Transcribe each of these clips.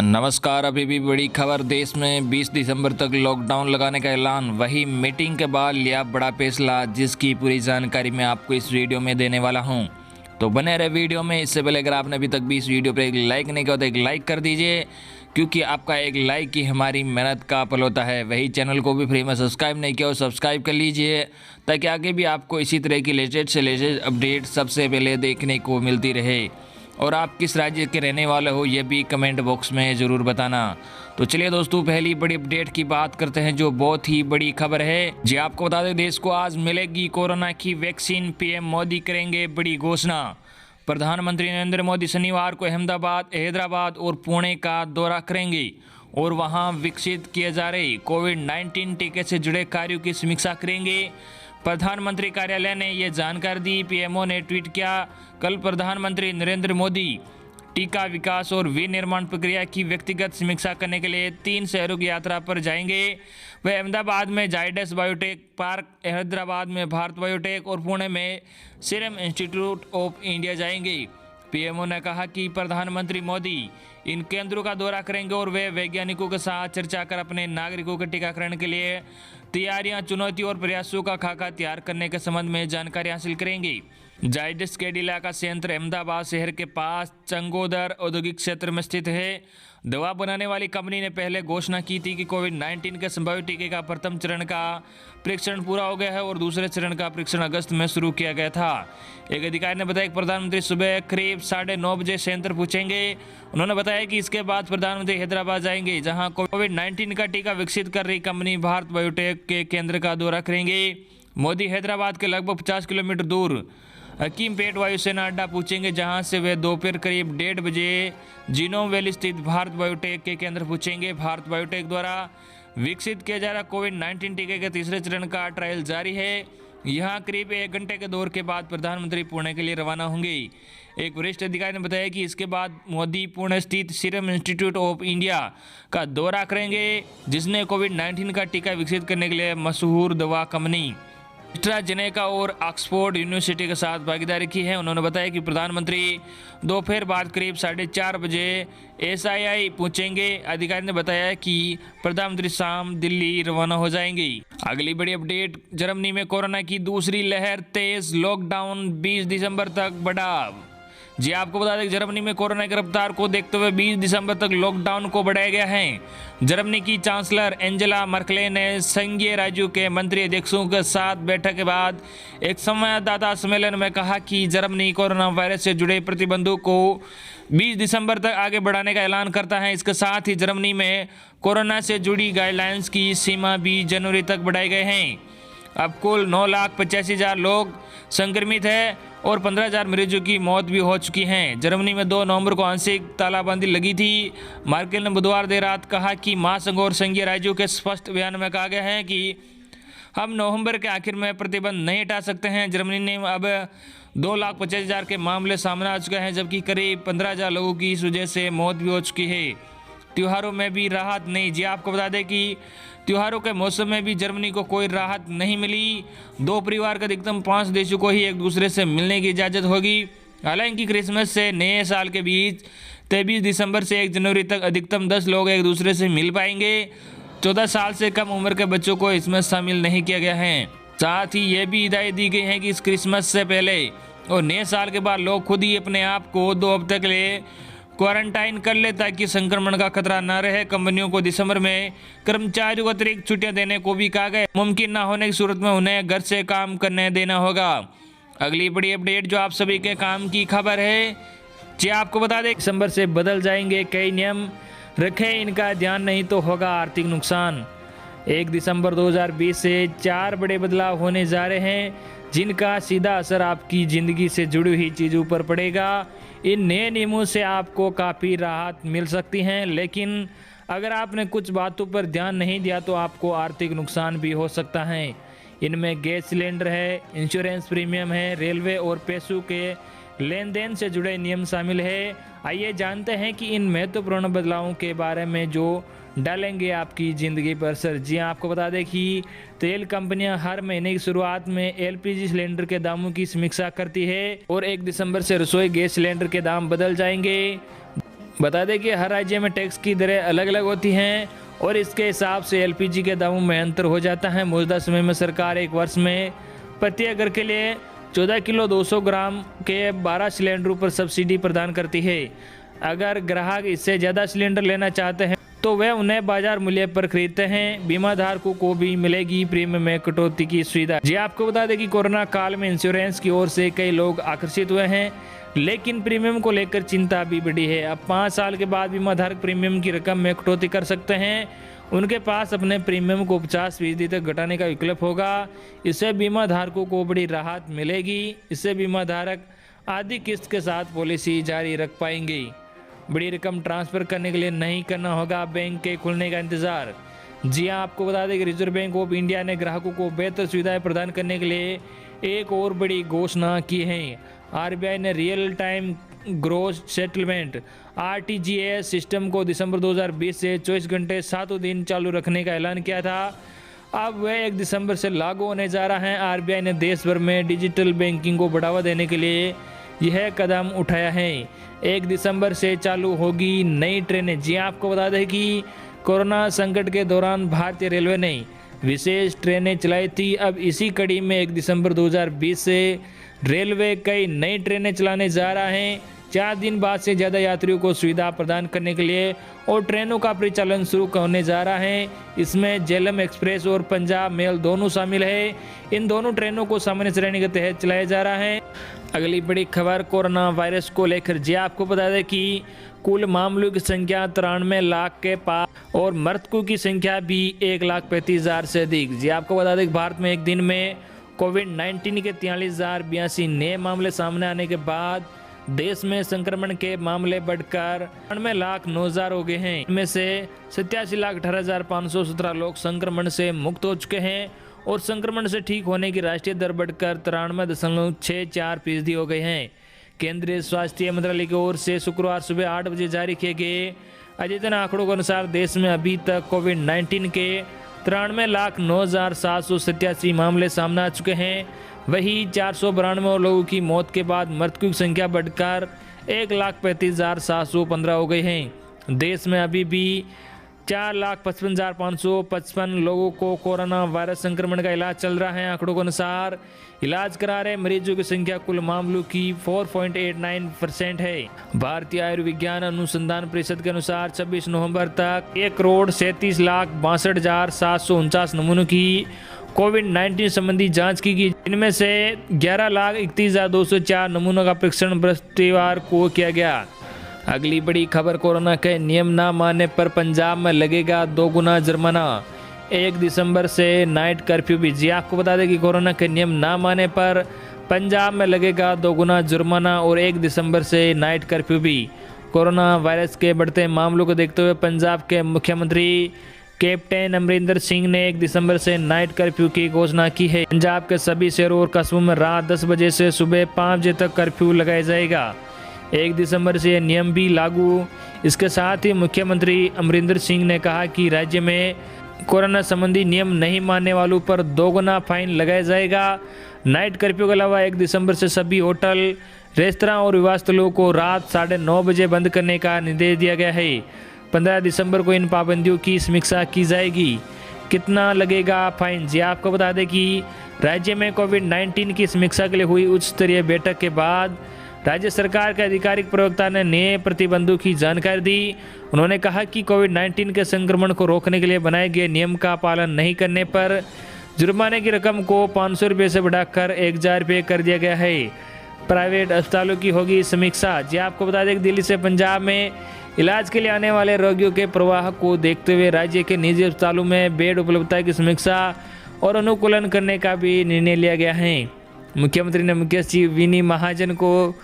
नमस्कार। अभी भी बड़ी खबर, देश में 20 दिसंबर तक लॉकडाउन लगाने का ऐलान। वही मीटिंग के बाद लिया बड़ा फैसला, जिसकी पूरी जानकारी मैं आपको इस वीडियो में देने वाला हूं। तो बने रहे वीडियो में। इससे पहले अगर आपने अभी तक भी इस वीडियो पर एक लाइक नहीं किया तो एक लाइक कर दीजिए, क्योंकि आपका एक लाइक ही हमारी मेहनत का फल होता है। वही चैनल को भी फ्री में सब्सक्राइब नहीं किया और सब्सक्राइब कर लीजिए, ताकि आगे भी आपको इसी तरह की लेटेस्ट से लेटेस्ट अपडेट सबसे पहले देखने को मिलती रहे। और आप किस राज्य के रहने वाले हो ये भी कमेंट बॉक्स में ज़रूर बताना। तो चलिए दोस्तों, पहली बड़ी अपडेट की बात करते हैं, जो बहुत ही बड़ी खबर है। जी आपको बता दें, देश को आज मिलेगी कोरोना की वैक्सीन। पीएम मोदी करेंगे बड़ी घोषणा। प्रधानमंत्री नरेंद्र मोदी शनिवार को अहमदाबाद, हैदराबाद और पुणे का दौरा करेंगे और वहां विकसित किए जा रहे कोविड-19 टीके से जुड़े कार्यों की समीक्षा करेंगे। प्रधानमंत्री कार्यालय ने ये जानकारी दी। पीएमओ ने ट्वीट किया, कल प्रधानमंत्री नरेंद्र मोदी टीका विकास और विनिर्माण प्रक्रिया की व्यक्तिगत समीक्षा करने के लिए 3 शहरों की यात्रा पर जाएंगे। वे अहमदाबाद में जायडस बायोटेक पार्क, हैदराबाद में भारत बायोटेक और पुणे में सीरम इंस्टीट्यूट ऑफ इंडिया जाएंगे। पीएमओ ने कहा कि प्रधानमंत्री मोदी इन केंद्रों का दौरा करेंगे और वे वैज्ञानिकों के साथ चर्चा कर अपने नागरिकों के टीकाकरण के लिए तैयारियां, चुनौतियों और प्रयासों का खाका तैयार करने के संबंध में जानकारी हासिल करेंगे। जायडस कैडिला का संयंत्र अहमदाबाद शहर के पास चंगोदर औद्योगिक क्षेत्र में स्थित है। दवा बनाने वाली कंपनी ने पहले घोषणा की थी कि कोविड-19 के संभावित टीके का प्रथम चरण का परीक्षण पूरा हो गया है और दूसरे चरण का परीक्षण अगस्त में शुरू किया गया था। एक अधिकारी ने बताया कि प्रधानमंत्री सुबह करीब 9:30 बजे संयंत्र पहुंचेंगे। उन्होंने बताया कि इसके बाद प्रधानमंत्री हैदराबाद जाएंगे, जहां कोविड-19 का टीका विकसित कर रही कंपनी भारत बायोटेक के केंद्र का दौरा करेंगे। मोदी हैदराबाद के लगभग 50 किलोमीटर दूर हकीमपेट वायुसेना अड्डा पहुंचेंगे, जहां से वे दोपहर करीब 1:30 बजे जिनोम वैली स्थित भारत बायोटेक के केंद्र पहुंचेंगे। भारत बायोटेक द्वारा विकसित किया जा रहा कोविड-19 टीके के तीसरे चरण का ट्रायल जारी है। यहां करीब 1 घंटे के दौर के बाद प्रधानमंत्री पुणे के लिए रवाना होंगे। एक वरिष्ठ अधिकारी ने बताया कि इसके बाद मोदी पुणे स्थित सीरम इंस्टीट्यूट ऑफ इंडिया का दौरा करेंगे, जिसने कोविड-19 का टीका विकसित करने के लिए मशहूर दवा कंपनी एस्ट्राजेनेका और ऑक्सफोर्ड यूनिवर्सिटी के साथ भागीदारी की है। उन्होंने बताया कि प्रधानमंत्री दोपहर बाद करीब 4:30 बजे एसआईआई पहुंचेंगे। अधिकारी ने बताया कि प्रधानमंत्री शाम दिल्ली रवाना हो जाएंगे। अगली बड़ी अपडेट, जर्मनी में कोरोना की दूसरी लहर तेज, लॉकडाउन 20 दिसंबर तक बढ़ा। जी आपको बता दें, जर्मनी में कोरोना की रफ्तार को देखते हुए 20 दिसंबर तक लॉकडाउन को बढ़ाया गया है। जर्मनी की चांसलर एंजेला मर्केल ने संघीय राज्यों के मंत्री अध्यक्षों के साथ बैठक के बाद एक संवाददाता सम्मेलन में कहा कि जर्मनी कोरोना वायरस से जुड़े प्रतिबंधों को 20 दिसंबर तक आगे बढ़ाने का ऐलान करता है। इसके साथ ही जर्मनी में कोरोना से जुड़ी गाइडलाइंस की सीमा भी जनवरी तक बढ़ाए गए हैं। अब कुल 9,85,000 लोग संक्रमित हैं और 15,000 मरीजों की मौत भी हो चुकी हैं। जर्मनी में 2 नवंबर को आंशिक तालाबंदी लगी थी। मर्केल ने बुधवार देर रात कहा कि महासंघ और संघीय राज्यों के स्पष्ट बयान में कहा गया है कि हम नवंबर के आखिर में प्रतिबंध नहीं हटा सकते हैं। जर्मनी ने अब 2,50,000 के मामले सामने आ चुके हैं, जबकि करीब 15,000 लोगों की इस वजह से मौत भी हो चुकी है। त्योहारों में भी राहत नहीं। जी आपको बता दें कि त्योहारों के मौसम में भी जर्मनी को कोई राहत नहीं मिली। 2 परिवार के अधिकतम 5 देशों को ही एक दूसरे से मिलने की इजाज़त होगी। हालांकि क्रिसमस से नए साल के बीच 23 दिसंबर से 1 जनवरी तक अधिकतम 10 लोग एक दूसरे से मिल पाएंगे। 14 साल से कम उम्र के बच्चों को इसमें शामिल नहीं किया गया है। साथ ही ये भी हिदायत दी गई है कि इस क्रिसमस से पहले और नए साल के बाद लोग खुद ही अपने आप को 2 हफ्ते के लिए क्वारंटाइन कर ले, ताकि संक्रमण का खतरा न रहे। कंपनियों को दिसंबर में कर्मचारियों को अतिरिक्त छुट्टियां देने को भी कहा गया। मुमकिन न होने की सूरत में उन्हें घर से काम करने देना होगा। अगली बड़ी अपडेट जो आप सभी के काम की खबर है, जी आपको बता दें, दिसंबर से बदल जाएंगे कई नियम, रखें इनका ध्यान नहीं तो होगा आर्थिक नुकसान। 1 दिसंबर 2020 से 4 बड़े बदलाव होने जा रहे हैं, जिनका सीधा असर आपकी ज़िंदगी से जुड़ी हुई चीज़ों पर पड़ेगा। इन नए नियमों से आपको काफ़ी राहत मिल सकती है, लेकिन अगर आपने कुछ बातों पर ध्यान नहीं दिया तो आपको आर्थिक नुकसान भी हो सकता है। इनमें गैस सिलेंडर है, इंश्योरेंस प्रीमियम है, रेलवे और पैसों के लेन देन से जुड़े नियम शामिल है। आइए जानते हैं कि इन महत्वपूर्ण बदलावों के बारे में जो डालेंगे आपकी ज़िंदगी पर असर। जी आपको बता दें कि तेल कंपनियां हर महीने की शुरुआत में एलपीजी सिलेंडर के दामों की समीक्षा करती है और 1 दिसंबर से रसोई गैस सिलेंडर के दाम बदल जाएंगे। बता दें कि हर राज्य में टैक्स की दरें अलग अलग होती हैं और इसके हिसाब से एलपीजी के दामों में अंतर हो जाता है। मौजूदा समय में सरकार एक वर्ष में प्रत्येक घर के लिए 14 किलो 200 ग्राम के 12 सिलेंडरों पर सब्सिडी प्रदान करती है। अगर ग्राहक इससे ज़्यादा सिलेंडर लेना चाहते हैं तो वे उन्हें बाजार मूल्य पर खरीदते हैं। बीमा धारकों को भी मिलेगी प्रीमियम में कटौती की सुविधा। जी आपको बता दें कि कोरोना काल में इंश्योरेंस की ओर से कई लोग आकर्षित हुए हैं, लेकिन प्रीमियम को लेकर चिंता भी बढ़ी है। अब 5 साल के बाद बीमा धारक प्रीमियम की रकम में कटौती कर सकते हैं। उनके पास अपने प्रीमियम को 50% तक घटाने का विकल्प होगा। इससे बीमा धारकों को बड़ी राहत मिलेगी। इससे बीमा धारक आधी किस्त के साथ पॉलिसी जारी रख पाएंगे। बड़ी रकम ट्रांसफर करने के लिए नहीं करना होगा बैंक के खुलने का इंतजार। जी हाँ, आपको बता दें कि रिजर्व बैंक ऑफ इंडिया ने ग्राहकों को बेहतर सुविधाएं प्रदान करने के लिए एक और बड़ी घोषणा की है। आरबीआई ने real time gross settlement RTGS system को दिसंबर 2020 से 24 घंटे 7 दिन चालू रखने का ऐलान किया था। अब वह 1 दिसंबर से लागू होने जा रहा है। आरबीआई ने देश भर में डिजिटल बैंकिंग को बढ़ावा देने के लिए यह कदम उठाया है। 1 दिसंबर से चालू होगी नई ट्रेनें। जी आपको बता दें कि कोरोना संकट के दौरान भारतीय रेलवे ने विशेष ट्रेनें चलाई थी। अब इसी कड़ी में 1 दिसंबर 2020 से रेलवे कई नई ट्रेनें चलाने जा रहा है। 4 दिन बाद से ज़्यादा यात्रियों को सुविधा प्रदान करने के लिए और ट्रेनों का परिचालन शुरू होने जा रहा है। इसमें झेलम एक्सप्रेस और पंजाब मेल दोनों शामिल है। इन दोनों ट्रेनों को सामान्य श्रेणी के तहत चलाया जा रहा है। अगली बड़ी खबर कोरोना वायरस को लेकर। जी आपको बता दें कि कुल मामलों की संख्या 93 लाख के पार और मृतकों की संख्या भी 1,35,000 से अधिक। जी आपको बता दें कि भारत में एक दिन में कोविड-19 के 43,082 नए मामले सामने आने के बाद देश में संक्रमण के मामले बढ़कर 98,09,000 हो गए हैं। इनमें से 87,18,517 लोग संक्रमण से मुक्त हो चुके हैं और संक्रमण से ठीक होने की राष्ट्रीय दर बढ़कर 93.64% हो गई है। केंद्रीय स्वास्थ्य मंत्रालय की ओर से शुक्रवार सुबह 8 बजे जारी किए गए अद्यतन आंकड़ों के अनुसार देश में अभी तक कोविड-19 के 93,09,787 मामले सामने आ चुके हैं। वहीं 492 लोगों की मौत के बाद मृतकों की संख्या बढ़कर 1,35,715 हो गई है। देश में अभी भी 4,55,555 लोगों को कोरोना वायरस संक्रमण का इलाज चल रहा है। आंकड़ों के अनुसार इलाज करा रहे मरीजों की संख्या कुल मामलों की 4.89% है। भारतीय आयुर्विज्ञान अनुसंधान परिषद के अनुसार 26 नवंबर तक 1,37,62,749 नमूनों की कोविड-19 संबंधी जांच की गई। इनमें से 11,31,204 नमूनों का परीक्षण बृहस्पतिवार को किया गया। अगली बड़ी खबर कोरोना के नियम न मानने पर पंजाब में लगेगा 2 गुना जुर्माना। 1 दिसंबर से नाइट कर्फ्यू भी। जी आपको बता दें कि कोरोना के नियम न मानने पर पंजाब में लगेगा 2 गुना जुर्माना और 1 दिसंबर से नाइट कर्फ्यू भी। कोरोना वायरस के बढ़ते मामलों को देखते हुए पंजाब के मुख्यमंत्री कैप्टन अमरिंदर सिंह ने 1 दिसंबर से नाइट कर्फ्यू की घोषणा की है। पंजाब के सभी शहरों और कस्बों में रात 10 बजे से सुबह 5 बजे तक कर्फ्यू लगाया जाएगा। 1 दिसंबर से यह नियम भी लागू। इसके साथ ही मुख्यमंत्री अमरिंदर सिंह ने कहा कि राज्य में कोरोना संबंधी नियम नहीं मानने वालों पर 2 गुना फाइन लगाया जाएगा। नाइट कर्फ्यू के अलावा 1 दिसंबर से सभी होटल, रेस्तरां और विवाह स्थलों को रात 9:30 बजे बंद करने का निर्देश दिया गया है। 15 दिसंबर को इन पाबंदियों की समीक्षा की जाएगी। कितना लगेगा फाइन? जी आपको बता दें कि राज्य में कोविड-19 की समीक्षा के लिए हुई उच्च स्तरीय बैठक के बाद राज्य सरकार के आधिकारिक प्रवक्ता ने नए प्रतिबंधों की जानकारी दी। उन्होंने कहा कि कोविड-19 के संक्रमण को रोकने के लिए बनाए गए नियम का पालन नहीं करने पर जुर्माने की रकम को 500 रुपये से बढ़ाकर 1,000 रुपये कर दिया गया है। प्राइवेट अस्पतालों की होगी समीक्षा। जी आपको बता दें कि दिल्ली से पंजाब में इलाज के लिए आने वाले रोगियों के प्रवाह को देखते हुए राज्य के निजी अस्पतालों में बेड उपलब्धता की समीक्षा और अनुकूलन करने का भी निर्णय लिया गया है। मुख्यमंत्री ने मुख्य सचिव विनी महाजन को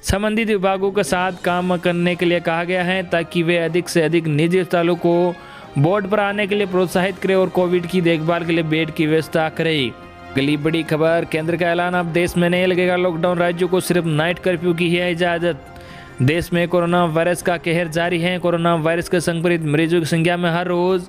संबंधित विभागों के साथ काम करने के लिए कहा गया है ताकि वे अधिक से अधिक निजी अस्पतालों को बोर्ड पर आने के लिए प्रोत्साहित करें और कोविड की देखभाल के लिए बेड की व्यवस्था करें। अगली बड़ी खबर केंद्र का ऐलान। अब देश में नहीं लगेगा लॉकडाउन, राज्यों को सिर्फ नाइट कर्फ्यू की है इजाज़त। देश में कोरोना वायरस का कहर जारी है। कोरोना वायरस के संक्रमित मरीजों की संख्या में हर रोज़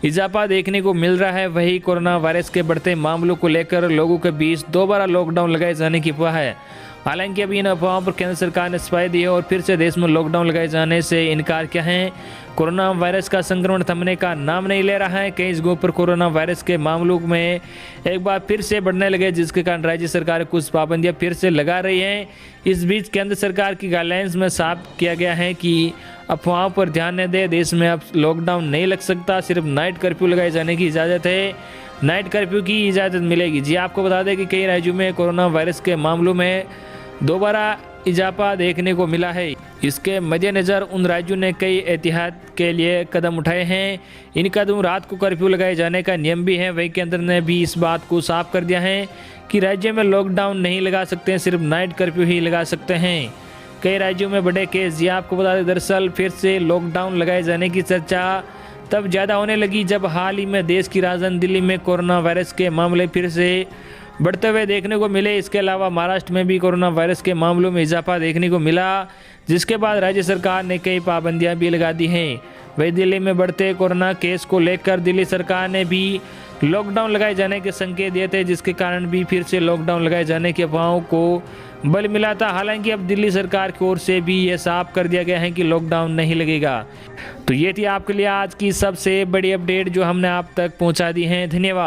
इजाफा देखने को मिल रहा है। वही कोरोना वायरस के बढ़ते मामलों को लेकर लोगों के बीच दोबारा लॉकडाउन लगाए जाने की अफवाह है। हालांकि अभी इन अफवाहों पर केंद्र सरकार ने सफाई दी है और फिर से देश में लॉकडाउन लगाए जाने से इनकार किया है। कोरोना वायरस का संक्रमण थमने का नाम नहीं ले रहा है। कई जगहों पर कोरोना वायरस के मामलों में एक बार फिर से बढ़ने लगे, जिसके कारण राज्य सरकार कुछ पाबंदियां फिर से लगा रही है। इस बीच केंद्र सरकार की गाइडलाइंस में साफ किया गया है कि अफवाहों पर ध्यान न दें। देश में अब लॉकडाउन नहीं लग सकता, सिर्फ नाइट कर्फ्यू लगाए जाने की इजाज़त है। नाइट कर्फ्यू की इजाज़त मिलेगी। जी आपको बता दें कि कई राज्यों में कोरोना वायरस के मामलों में दोबारा इजाफा देखने को मिला है। इसके मद्देनज़र उन राज्यों ने कई एहतियात के लिए कदम उठाए हैं। इन कदम रात को कर्फ्यू लगाए जाने का नियम भी है। वहीं केंद्र ने भी इस बात को साफ कर दिया है कि राज्य में लॉकडाउन नहीं लगा सकते हैं, सिर्फ नाइट कर्फ्यू ही लगा सकते हैं। कई राज्यों में बड़े केस। जी आपको बता दें, दरअसल फिर से लॉकडाउन लगाए जाने की चर्चा तब ज़्यादा होने लगी जब हाल ही में देश की राजधानी दिल्ली में कोरोना वायरस के मामले फिर से बढ़ते हुए देखने को मिले। इसके अलावा महाराष्ट्र में भी कोरोना वायरस के मामलों में इजाफा देखने को मिला, जिसके बाद राज्य सरकार ने कई पाबंदियां भी लगा दी हैं। वहीं दिल्ली में बढ़ते कोरोना केस को लेकर दिल्ली सरकार ने भी लॉकडाउन लगाए जाने के संकेत दिए थे, जिसके कारण भी फिर से लॉकडाउन लगाए जाने की अफवाहों को बल मिला था। हालांकि अब दिल्ली सरकार की ओर से भी ये साफ कर दिया गया है कि लॉकडाउन नहीं लगेगा। तो ये थी आपके लिए आज की सबसे बड़ी अपडेट जो हमने आप तक पहुंचा दी है। धन्यवाद।